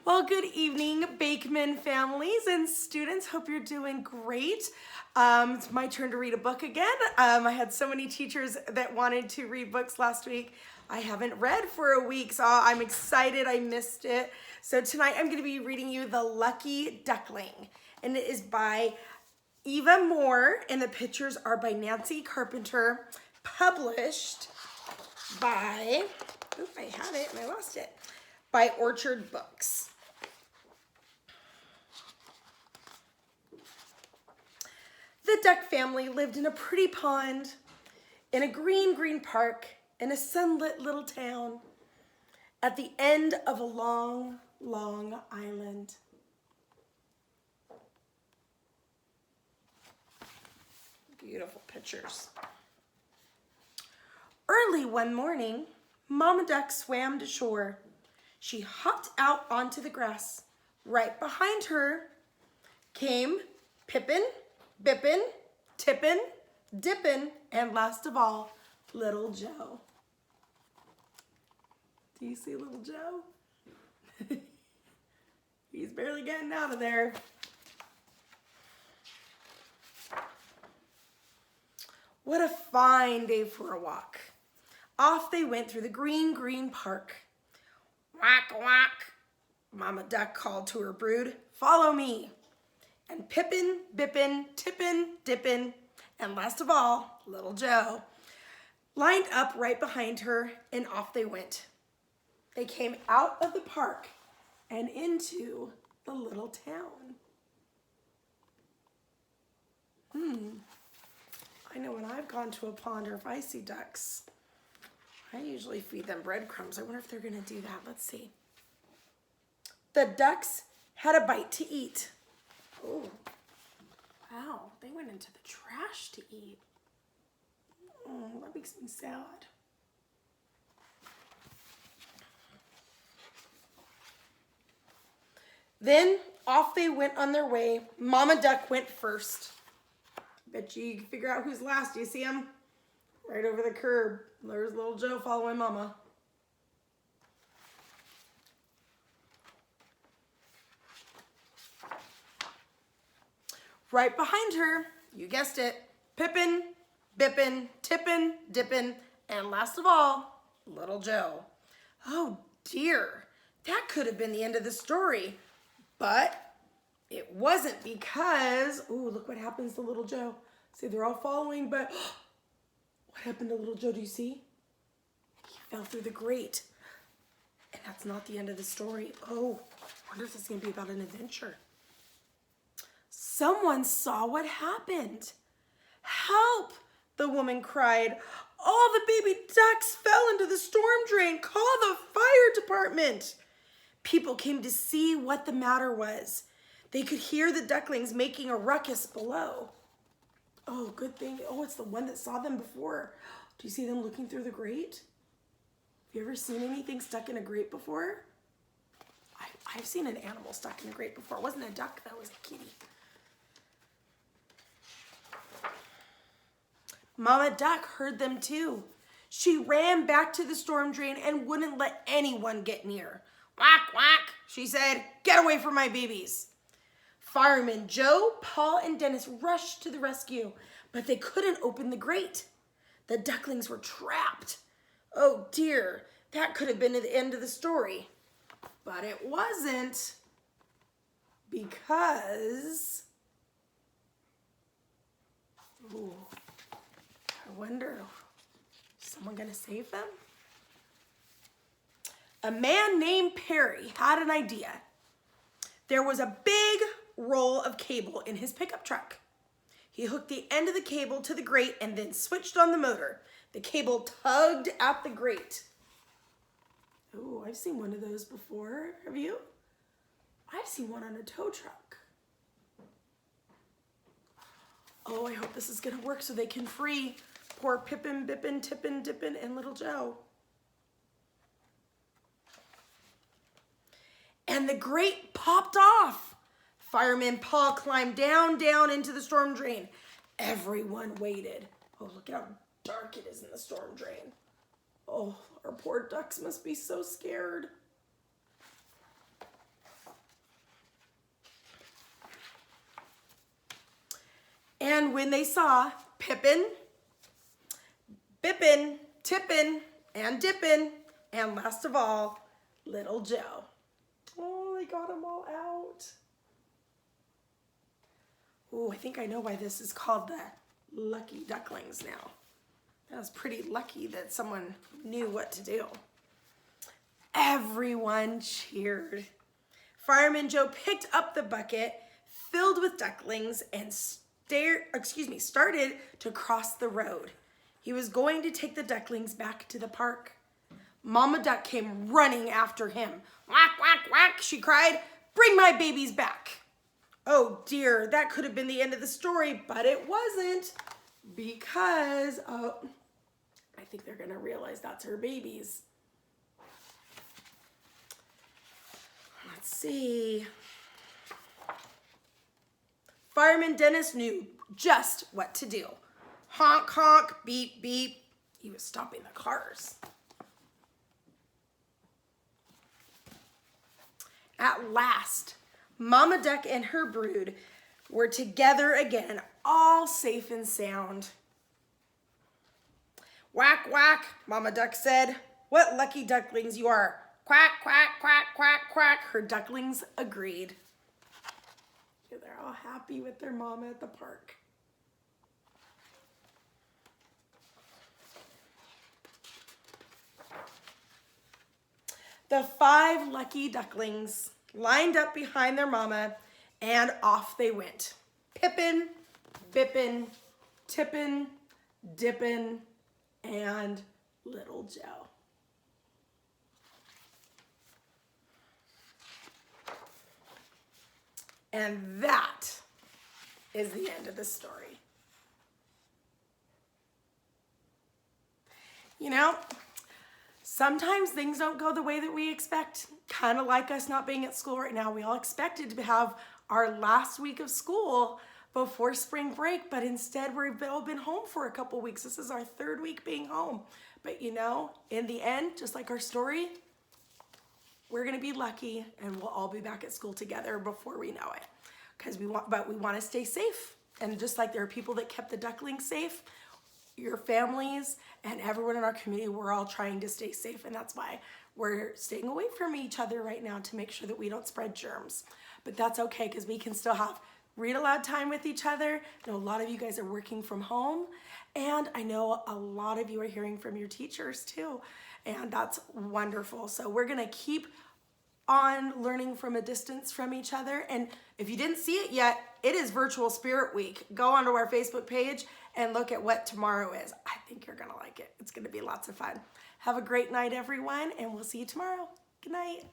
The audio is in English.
Well, good evening, Bakeman families and students. Hope you're doing great. It's my turn to read a book again. I had so many teachers that wanted to read books last week. I haven't read for a week, so I'm excited. I missed it. So tonight I'm going to be reading you The Lucky Duckling, and it is by Eva Moore, and the pictures are by Nancy Carpenter, published by, I had it and I lost it, by Orchard Books. The duck family lived in a pretty pond, in a green park, in a sunlit little town, at the end of a long island. Beautiful pictures. Early one morning, Mama Duck swam to shore. She hopped out onto the grass. Right behind her came Pippin, Bippin, Tippin, Dippin, and last of all, Little Joe. Do you see Little Joe? He's barely getting out of there. What a fine day for a walk. Off they went through the green park. Whack, whack, Mama Duck called to her brood. Follow me. And Pippin, Bippin, Tippin, Dippin, and last of all, Little Joe, lined up right behind her, and off they went. They came out of the park and into the little town. I know when I've gone to a pond or if I see ducks, I usually feed them breadcrumbs. I wonder if they're gonna do that. Let's see. The ducks had a bite to eat. Oh, wow, they went into the trash to eat. Oh, that makes me sad. Then off they went on their way. Mama Duck went first. Bet you can figure out who's last. Do you see him? Right over the curb. There's Little Joe following Mama. Right behind her, you guessed it, Pippin, Bippin, Tippin, Dippin, and last of all, Little Joe. Oh dear, that could have been the end of the story, but it wasn't because, ooh, look what happens to Little Joe. See, they're all following, but what happened to Little Joe, do you see? He fell through the grate, and that's not the end of the story. Oh, I wonder if this is gonna be about an adventure. Someone saw what happened. Help, the woman cried. All the baby ducks fell into the storm drain. Call the fire department. People came to see what the matter was. They could hear the ducklings making a ruckus below. Oh, good thing. Oh, it's the one that saw them before. Do you see them looking through the grate? Have you ever seen anything stuck in a grate before? I've seen an animal stuck in a grate before. It wasn't a duck, that was a kitty. Mama Duck heard them too. She ran back to the storm drain and wouldn't let anyone get near. Whack, whack, she said, get away from my babies. Firemen Joe, Paul, and Dennis rushed to the rescue, but they couldn't open the grate. The ducklings were trapped. Oh dear, that could have been the end of the story. But it wasn't, because, ooh, I wonder, is someone gonna save them? A man named Perry had an idea. There was a big roll of cable in his pickup truck. He hooked the end of the cable to the grate and then switched on the motor. The cable tugged at the grate. Oh, I've seen one of those before. Have you? I've seen one on a tow truck. Oh, I hope this is gonna work so they can free poor Pippin, Bippin, Tippin, Dippin, and Little Joe. And the grate popped off. Fireman Paul climbed down into the storm drain. Everyone waited. Oh, look at how dark it is in the storm drain. Oh, our poor ducks must be so scared. And when they saw Pippin, Bippin, Tippin, and Dippin, and last of all, Little Joe. Oh, they got them all out. Oh, I think I know why this is called the Lucky Ducklings now. That was pretty lucky that someone knew what to do. Everyone cheered. Fireman Joe picked up the bucket filled with ducklings and started to cross the road. He was going to take the ducklings back to the park. Mama Duck came running after him. Whack, whack, whack, she cried. Bring my babies back. Oh dear, that could have been the end of the story, but it wasn't, because, I think they're gonna realize that's her babies. Let's see. Fireman Dennis knew just what to do. Honk, honk, beep, beep. He was stopping the cars. At last, Mama Duck and her brood were together again, all safe and sound. Whack, whack, Mama Duck said. What lucky ducklings you are. Quack, quack, quack, quack, quack. Her ducklings agreed. They're all happy with their mama at the park. The 5 lucky ducklings lined up behind their mama, and off they went. Pippin, Bippin, Tippin, Dippin, and Little Joe. And that is the end of the story. You know, sometimes things don't go the way that we expect. Kind of like us not being at school right now. We all expected to have our last week of school before spring break, but instead we've all been home for a couple weeks. This is our 3rd week being home. But you know, in the end, just like our story, we're gonna be lucky and we'll all be back at school together before we know it. Because we want to stay safe. And just like there are people that kept the ducklings safe, your families and everyone in our community, we're all trying to stay safe. And that's why we're staying away from each other right now, to make sure that we don't spread germs. But that's okay, because we can still have read aloud time with each other. I know a lot of you guys are working from home, and I know a lot of you are hearing from your teachers too, and that's wonderful. So we're gonna keep on learning from a distance from each other. And if you didn't see it yet, it is Virtual Spirit Week. Go onto our Facebook page and look at what tomorrow is. I think you're gonna like it. It's gonna be lots of fun. Have a great night, everyone, and we'll see you tomorrow. Good night.